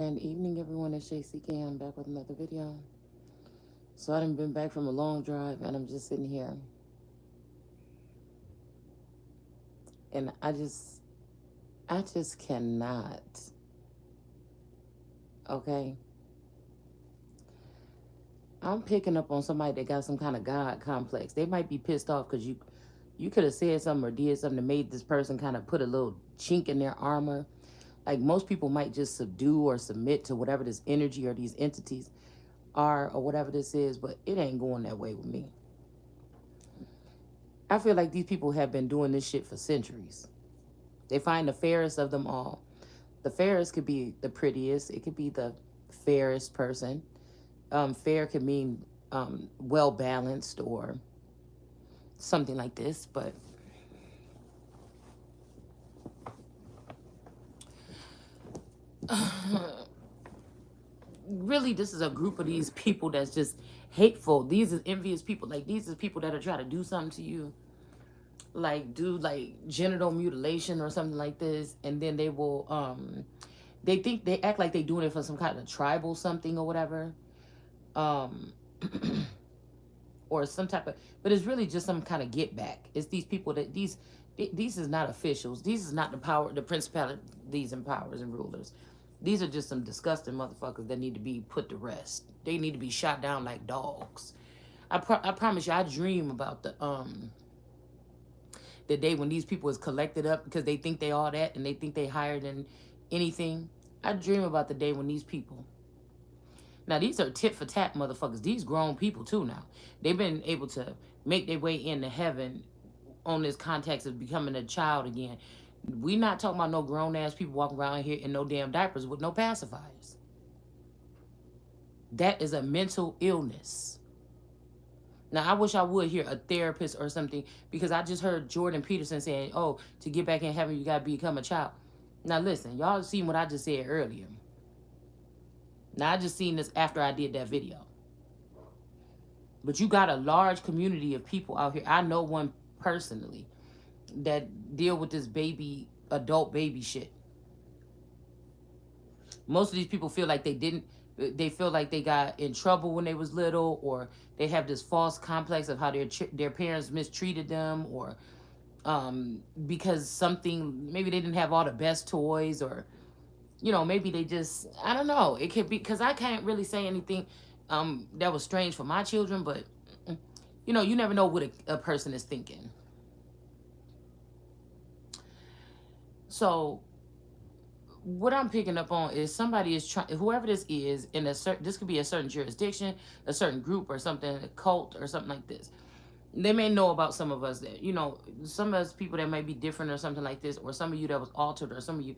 And evening, everyone. It's JCK. I'm back with another video. So I done been back from a long drive, and I'm just sitting here, and I just cannot. Okay, I'm picking up on somebody that got some kind of God complex. They might be pissed off because you could have said something or did something that made this person kind of put a little chink in their armor. Like most people might just subdue or submit to whatever this energy or these entities are or whatever this is, but it ain't going that way with me. I feel like these people have been doing this shit for centuries. They find the fairest of them all. The fairest could be the prettiest. It could be the fairest person. Fair could mean well balanced or something like this. But really, this is a group of these people that's just hateful. These are envious people. Like these are people that are trying to do something to you, like do like genital mutilation or something like this, and then they will they think they act like they doing it for some kind of tribal something or whatever, um or some type of, but it's really just some kind of get back. It's these people that these is not officials. These is not the power, the principalities and powers and rulers. These are just some disgusting motherfuckers that need to be put to rest. They need to be shot down like dogs. I promise you, I dream about the day when these people is collected up because they think they all that and they think they higher than anything. I dream about the day when these people. Now these are tit for tat motherfuckers. These grown people too now. They've been able to make their way into heaven on this context of becoming a child again. We not talking about no grown ass people walking around here in no damn diapers with no pacifiers. That is a mental illness. Now, I wish I would hear a therapist or something because I just heard Jordan Peterson saying, oh, to get back in heaven, you got to become a child. Now, listen, y'all seen what I just said earlier. Now, I just seen this after I did that video. But you got a large community of people out here. I know one personally that deal with this adult baby shit. Most of these people feel like they feel like they got in trouble when they was little, or they have this false complex of how their parents mistreated them, or because something, maybe they didn't have all the best toys, or maybe they just, I don't know, it could be because I can't really say anything that was strange for my children, but you never know what a person is thinking. So what I'm picking up on is somebody is trying, whoever this is, in a certain, this could be a certain jurisdiction, a certain group or something, a cult or something like this. They may know about some of us that, some of us people that might be different or something like this, or some of you that was altered, or some of you,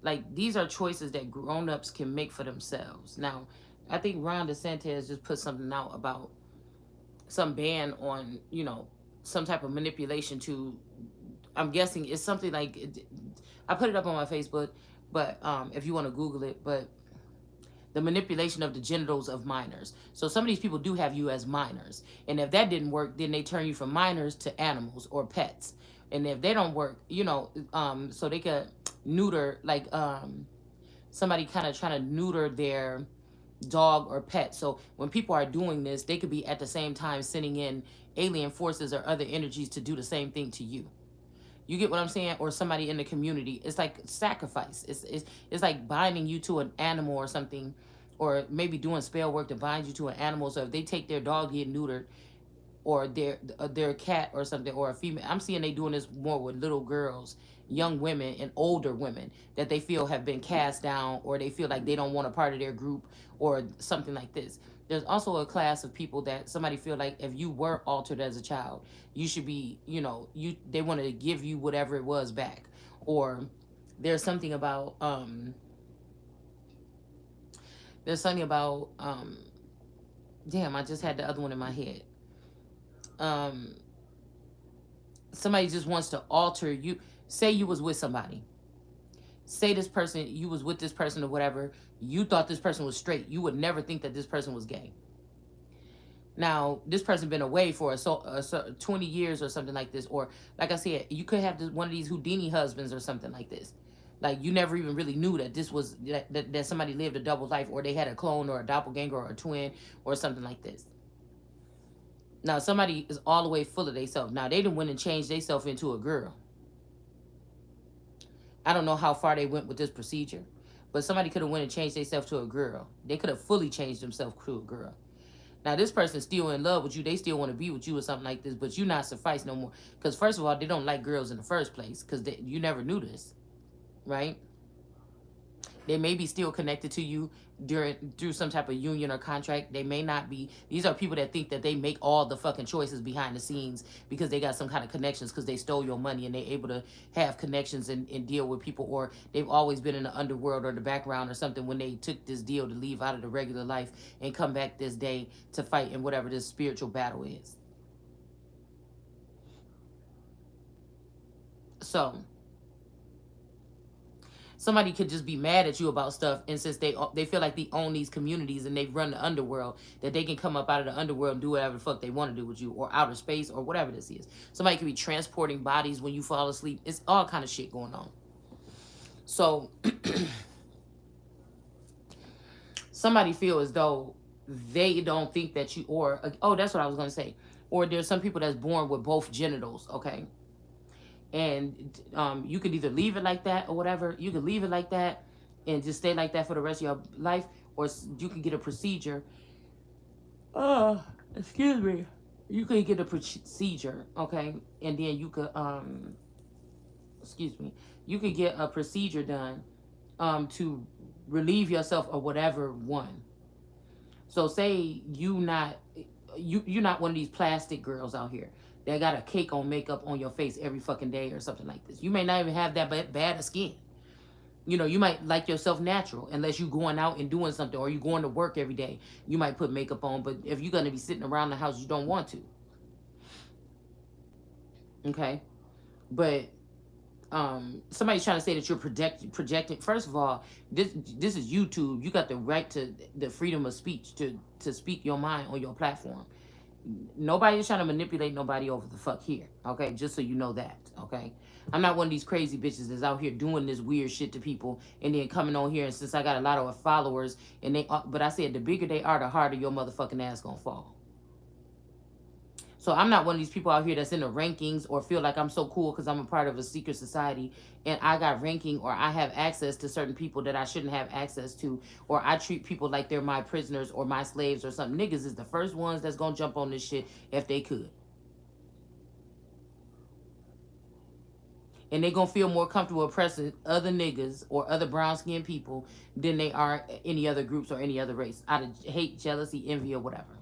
like, these are choices that grown-ups can make for themselves. Now, I think Ron DeSantis just put something out about some ban on, some type of manipulation to, I'm guessing it's something like, I put it up on my Facebook, but if you want to Google it, but the manipulation of the genitals of minors. So some of these people do have you as minors. And if that didn't work, then they turn you from minors to animals or pets. And if they don't work, so they could neuter, like somebody kind of trying to neuter their dog or pet. So when people are doing this, they could be at the same time sending in alien forces or other energies to do the same thing to you. You get what I'm saying? Or somebody in the community. It's like sacrifice. It's like binding you to an animal or something, or maybe doing spell work to bind you to an animal. So if they take their dog, get neutered, or their cat or something, or a female. I'm seeing they doing this more with little girls, young women, and older women that they feel have been cast down, or they feel like they don't want a part of their group, or something like this. There's also a class of people that somebody feel like if you were altered as a child, you should be, they want to give you whatever it was back. Or there's something about damn, I just had the other one in my head. Um Somebody just wants to alter you. Say you was with somebody. Say this person, you was with this person or whatever. You thought this person was straight. You would never think that this person was gay. Now, this person been away for 20 years or something like this. Or, like I said, you could have one of these Houdini husbands or something like this. Like you never even really knew that this was that somebody lived a double life, or they had a clone or a doppelganger or a twin or something like this. Now somebody is all the way full of themselves. Now they didn't went and changed themselves into a girl. I don't know how far they went with this procedure, but somebody could have went and changed themselves to a girl. They could have fully changed themselves to a girl. Now this person's still in love with you. They still want to be with you or something like this, but you not suffice no more. Because first of all, they don't like girls in the first place because you never knew this, right? They may be still connected to you through some type of union or contract. They may not be. These are people that think that they make all the fucking choices behind the scenes because they got some kind of connections because they stole your money and they able to have connections and deal with people, or they've always been in the underworld or the background or something when they took this deal to leave out of the regular life and come back this day to fight in whatever this spiritual battle is. So somebody could just be mad at you about stuff, and since they feel like they own these communities and they run the underworld, that they can come up out of the underworld and do whatever the fuck they want to do with you, or outer space, or whatever this is. Somebody could be transporting bodies when you fall asleep. It's all kind of shit going on. So somebody feel as though they don't think that you, or oh, that's what I was gonna say, or there's some people that's born with both genitals, okay, and you could either leave it like that or whatever. You could leave it like that and just stay like that for the rest of your life, or you could get a procedure. Excuse me. You could get a procedure, okay, and then you could excuse me. You could get a procedure done to relieve yourself of whatever one. So say you're not one of these plastic girls out here that got a cake on makeup on your face every fucking day or something like this. You may not even have that bad of skin. You know, you might like yourself natural unless you going out and doing something, or you going to work every day. You might put makeup on, but if you're gonna be sitting around the house, you don't want to. Okay, but somebody's trying to say that you're projecting. First of all, this is YouTube. You got the right to the freedom of speech to speak your mind on your platform. Nobody's trying to manipulate nobody over the fuck here. Okay, just so you know that. Okay, I'm not one of these crazy bitches that's out here doing this weird shit to people and then coming on here. And since I got a lot of followers, and but I said the bigger they are, the harder your motherfucking ass gonna fall. So I'm not one of these people out here that's in the rankings or feel like I'm so cool because I'm a part of a secret society and I got ranking, or I have access to certain people that I shouldn't have access to, or I treat people like they're my prisoners or my slaves or something. Niggas is the first ones that's gonna jump on this shit if they could. And they gonna feel more comfortable oppressing other niggas or other brown skinned people than they are any other groups or any other race out of hate, jealousy, envy, or whatever.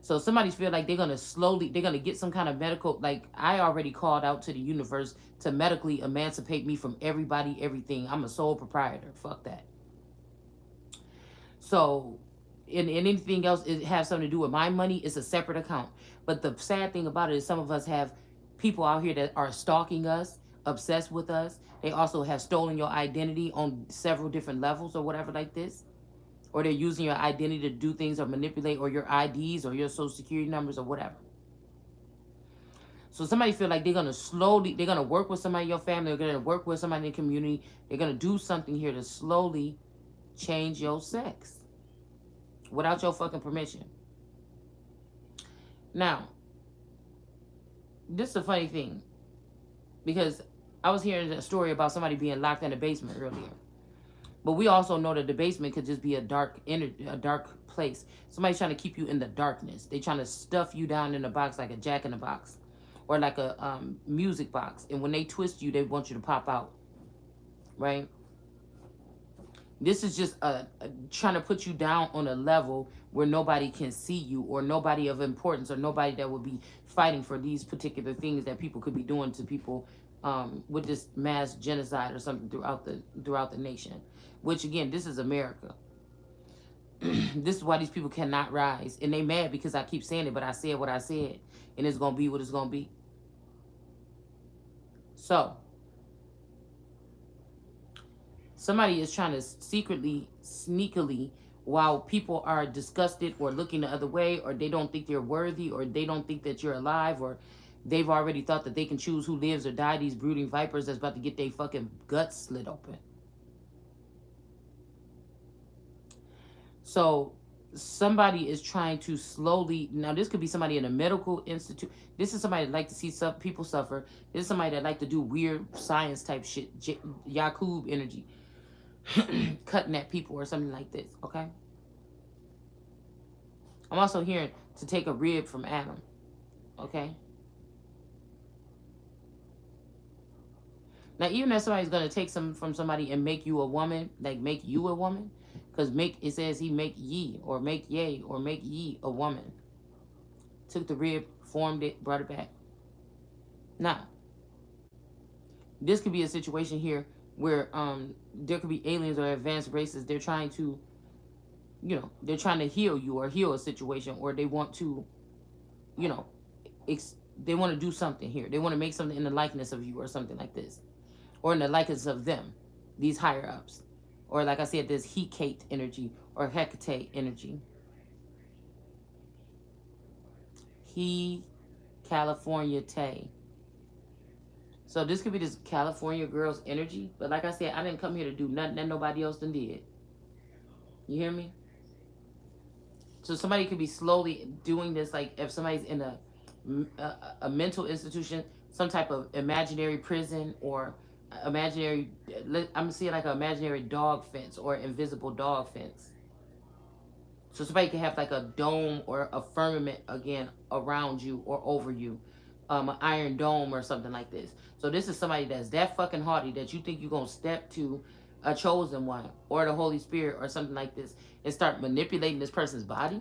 So somebody feel like they're gonna get some kind of medical, like I already called out to the universe to medically emancipate me from everybody, everything. I'm a sole proprietor. Fuck that. So and anything else it has something to do with my money, it's a separate account. But the sad thing about it is some of us have people out here that are stalking us, obsessed with us. They also have stolen your identity on several different levels or whatever like this, or they're using your identity to do things or manipulate, or your IDs or your social security numbers or whatever. So somebody feel like they're gonna work with somebody in your family, they're gonna work with somebody in the community, they're gonna do something here to slowly change your sex without your fucking permission. Now, this is a funny thing because I was hearing a story about somebody being locked in a basement earlier. But we also know that the basement could just be a dark place. Somebody's trying to keep you in the darkness. They trying to stuff you down in a box like a jack in a box, or like a music box. And when they twist you, they want you to pop out, right? This is just trying to put you down on a level where nobody can see you, or nobody of importance, or nobody that would be fighting for these particular things that people could be doing to people with this mass genocide or something throughout the nation. Which again, this is America. This is why these people cannot rise, and they mad because I keep saying it, but I said what I said, and it's gonna be what it's gonna be. So somebody is trying to secretly, sneakily, while people are disgusted or looking the other way, or they don't think you're worthy, or they don't think that you're alive, or They've already thought that they can choose who lives or die. These brooding vipers that's about to get their fucking guts slit open. So somebody is trying to slowly, now this could be somebody in a medical institute. This is somebody that like to see some people suffer. This is somebody that like to do weird science type shit. Yakub energy. Cutting at people or something like this. Okay. I'm also hearing to take a rib from Adam. Okay. Now, even if somebody's gonna take some from somebody and make you a woman, like make you a woman, because make it says he make ye or make yea or make ye a woman. Took the rib, formed it, brought it back. Now, this could be a situation here where there could be aliens or advanced races. They're trying to, they're trying to heal you or heal a situation, or they want to, you know, they want to do something here. They want to make something in the likeness of you or something like this, or in the likeness of them, these higher ups, or like I said, this Hecate energy or Hecate energy. He, California Tay. So this could be this California girl's energy, but like I said, I didn't come here to do nothing that nobody else done did. You hear me? So somebody could be slowly doing this, like if somebody's in a mental institution, some type of imaginary prison or imaginary, I'm seeing like an imaginary dog fence or invisible dog fence. So somebody can have like a dome or a firmament again around you or over you, an iron dome or something like this. So this is somebody that's that fucking haughty that you think you're gonna step to a chosen one or the Holy Spirit or something like this and start manipulating this person's body.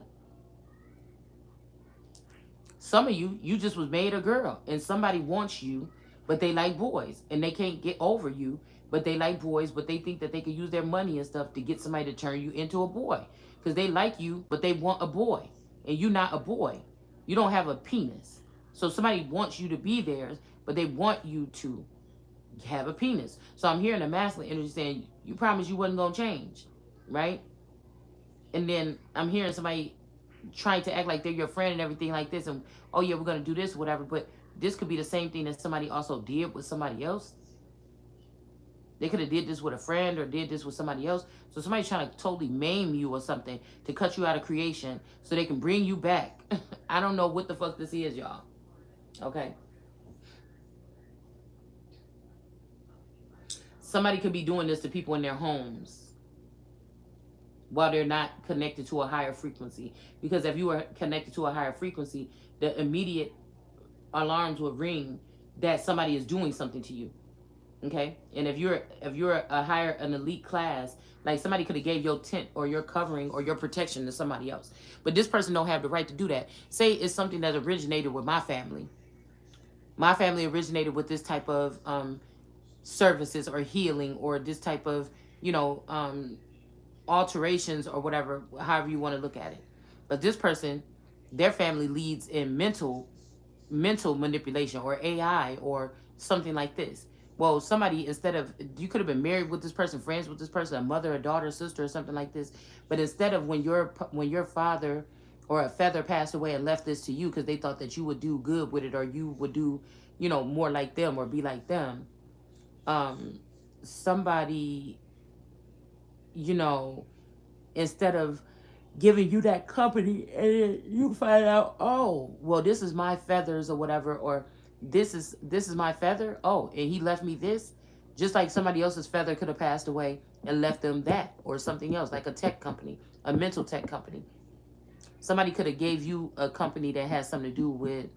Some of you just was made a girl and somebody wants you, but they like boys and they can't get over you, but they like boys, but they think that they could use their money and stuff to get somebody to turn you into a boy because they like you, but they want a boy and you're not a boy. You don't have a penis. So somebody wants you to be theirs, but they want you to have a penis. So I'm hearing the masculine energy saying, you promised you wasn't going to change, right? And then I'm hearing somebody trying to act like they're your friend and everything like this, and oh yeah, we're gonna do this, whatever. But this could be the same thing that somebody also did with somebody else. They could have did this with a friend or did this with somebody else. So somebody's trying to totally maim you or something to cut you out of creation so they can bring you back. I don't know what the fuck this is, y'all. Okay. Somebody could be doing this to people in their homes while they're not connected to a higher frequency. Because if you are connected to a higher frequency, the immediate alarms would ring that somebody is doing something to you. Okay? And if you're a higher, an elite class, like somebody could have gave your tent or your covering or your protection to somebody else. But this person don't have the right to do that. Say it's something that originated with my family. My family originated with this type of services or healing or this type of, you know, alterations or whatever, however you want to look at it. But this person, their family leads in mental manipulation or AI or something like this. Well, somebody, instead of, you could have been married with this person, friends with this person, a mother, a daughter, a sister, or something like this. But instead of when your father or a feather passed away and left this to you because they thought that you would do good with it or you would do, you know, more like them or be like them, somebody, you know, instead of giving you that company and you find out, oh, well, this is my feathers or whatever, or this is my feather, oh, and he left me this, just like somebody else's feather could have passed away and left them that or something else, like a tech company, a mental tech company. Somebody could have gave you a company that has something to do with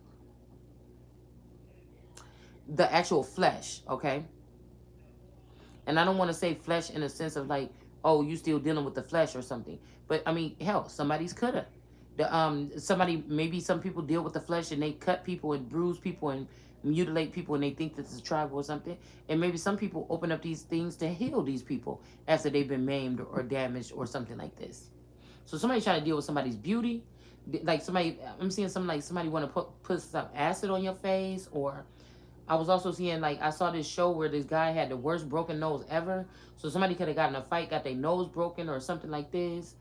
the actual flesh, okay? And I don't want to say flesh in a sense of like, oh, you still dealing with the flesh or something. But I mean, hell, somebody's coulda. Somebody, maybe some people deal with the flesh and they cut people and bruise people and mutilate people and they think this is tribal or something. And maybe some people open up these things to heal these people after they've been maimed or damaged or something like this. So somebody's trying to deal with somebody's beauty. Like somebody, I'm seeing something like somebody want to put some acid on your face, or I was also seeing, like, I saw this show where this guy had the worst broken nose ever. So somebody could have gotten a fight, got their nose broken or something like this.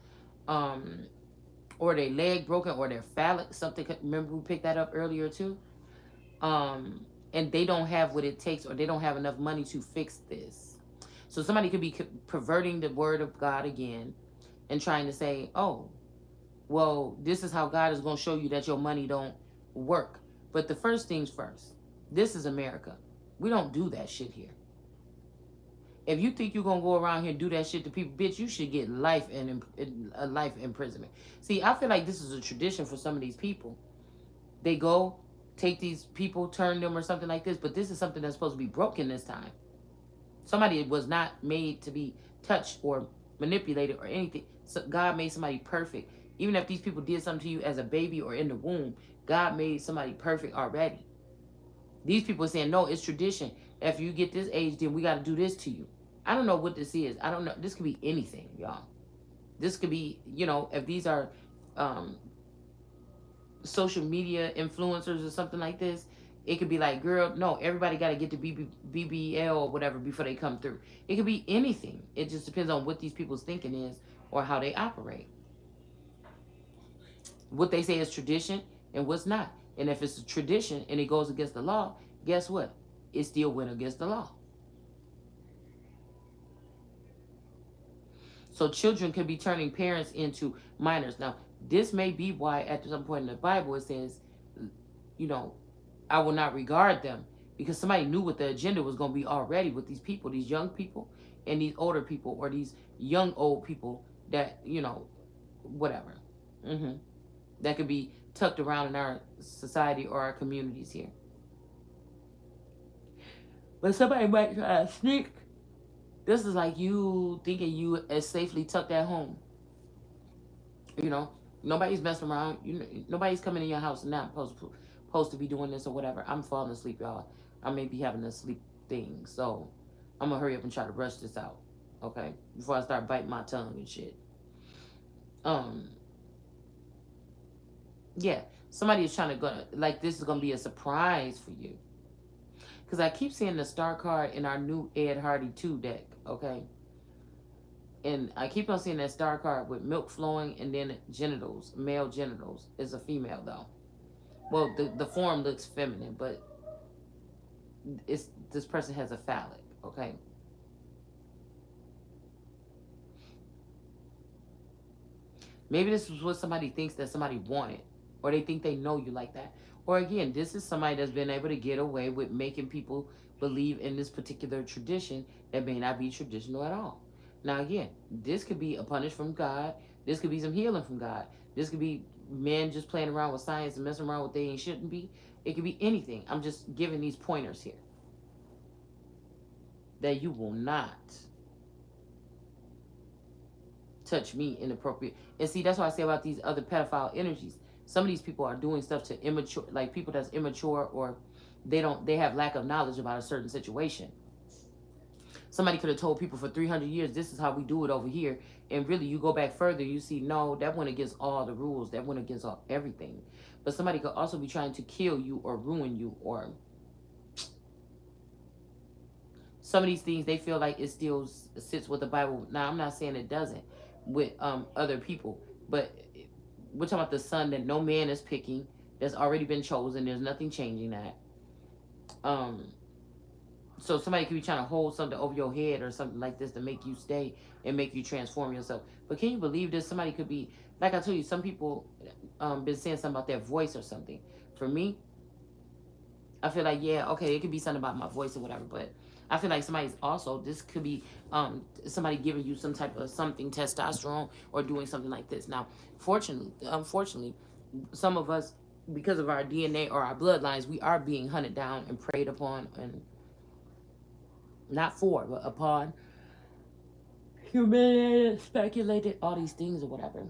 Or their leg broken or their phallic. Something, remember we picked that up earlier too? and they don't have what it takes, or they don't have enough money to fix this. So somebody could be perverting the word of God again and trying to say, oh, well, this is how God is going to show you that your money don't work. But the first things first, this is America. We don't do that shit here. If you think you're gonna go around here and do that shit to people, bitch, you should get life and a life imprisonment. See, I feel like this is a tradition for some of these people. They go take these people, turn them or something like this, but this is something that's supposed to be broken this time. Somebody was not made to be touched or manipulated or anything. So God made somebody perfect. Even if these people did something to you as a baby or in the womb, God made somebody perfect already. These people are saying, no, it's tradition. If you get this age, then we got to do this to you. I don't know what this is. I don't know. This could be anything, y'all. This could be, if these are um, social media influencers or something like this, it could be like, girl, no, everybody got to get the BBL or whatever before they come through. It could be anything. It just depends on what these people's thinking is or how they operate. What they say is tradition and what's not. And if it's a tradition and it goes against the law, guess what? It still went against the law. So children can be turning parents into minors. Now, this may be why at some point in the Bible it says, you know, I will not regard them, because somebody knew what the agenda was going to be already with these people, these young people and these older people, or these young old people that, whatever. hmm That could be tucked around in our society or our communities here. But somebody might try to sneak. This is like you thinking you as safely tucked at home. You know, nobody's messing around. Nobody's coming in your house and not supposed to be doing this or whatever. I'm falling asleep, y'all. I may be having a sleep thing, so I'm gonna hurry up and try to rush this out, okay? Before I start biting my tongue and shit. Um, yeah, somebody is trying to go like this is gonna be a surprise for you, because I keep seeing the star card in our new Ed Hardy 2 deck, okay? And I keep on seeing that star card with milk flowing and then genitals, male genitals. It's a female though. Well, the form looks feminine, but it's this person has a phallic, okay? Maybe this is what somebody thinks that somebody wanted, or they think they know you like that. Or again, this is somebody that's been able to get away with making people believe in this particular tradition that may not be traditional at all. Now, again, this could be a punish from God. This could be some healing from God. This could be men just playing around with science and messing around with they shouldn't be. It could be anything. I'm just giving these pointers here that you will not touch me inappropriate. And see, that's what I say about these other pedophile energies. Some of these people are doing stuff to immature, like people that's immature, or they have lack of knowledge about a certain situation. Somebody could have told people for 300 years, this is how we do it over here. And really, you go back further, you see, no, that went against all the rules. That went against everything. But somebody could also be trying to kill you or ruin you, or some of these things they feel like it still sits with the Bible. Now, I'm not saying it doesn't with other people, but we're talking about the son that no man is picking, that's already been chosen. There's nothing changing that. Um, so somebody could be trying to hold something over your head or something like this to make you stay and make you transform yourself. But can you believe this? Somebody could be, like I told you, some people been saying something about their voice or something. For me, I feel like, yeah, okay, it could be something about my voice or whatever, but I feel like somebody's also, this could be somebody giving you some type of something, testosterone, or doing something like this. Now, unfortunately, some of us, because of our DNA or our bloodlines, we are being hunted down and preyed upon, and not for, but upon, humiliated, speculated, all these things or whatever.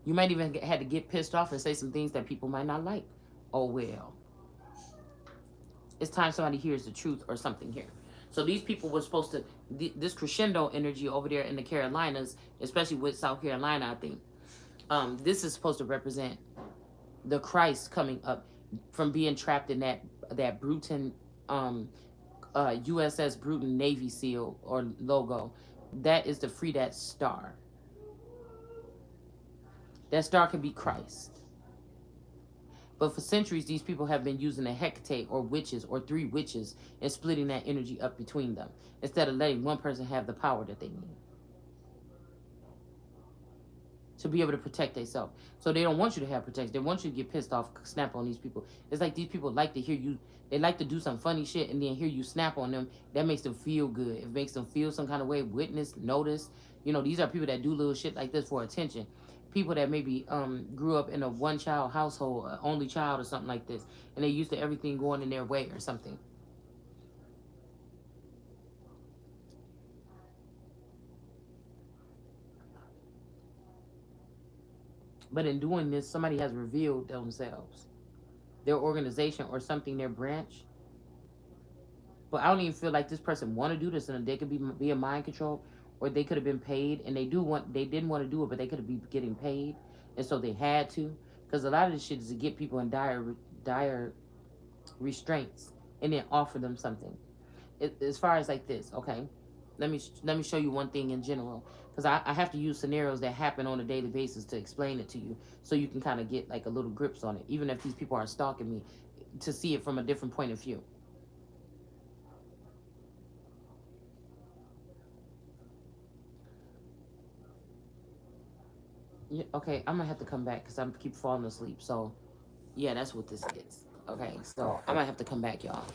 You might even had to get pissed off and say some things that people might not like. Oh well, it's time somebody hears the truth or something here. So these people were supposed to, this crescendo energy over there in the Carolinas, especially with South Carolina, I think, this is supposed to represent the Christ coming up from being trapped in that Bruton, USS Bruton Navy seal or logo. That is to free that star. That star could be Christ. But for centuries, these people have been using a Hecate or witches or three witches and splitting that energy up between them instead of letting one person have the power that they need to be able to protect themselves. So they don't want you to have protection. They want you to get pissed off, snap on these people. It's like these people like to hear you. They like to do some funny shit and then hear you snap on them. That makes them feel good. It makes them feel some kind of way, witness, notice. You know, these are people that do little shit like this for attention. People that maybe grew up in a one child household, only child or something like this, and they used to everything going in their way or something. But in doing this, somebody has revealed themselves, their organization or something, their branch. But I don't even feel like this person want to do this, and they could be a mind control, or they could have been paid, and they didn't want to do it, but they could have been getting paid, and so they had to, because a lot of this shit is to get people in dire restraints, and then offer them something. As far as like this, okay, let me show you one thing in general, because I have to use scenarios that happen on a daily basis to explain it to you, so you can kind of get like a little grips on it, even if these people are stalking me, to see it from a different point of view. Yeah, okay, I'm gonna have to come back because I'm keep falling asleep. So, yeah, that's what this is. Okay, so I'm gonna have to come back, y'all.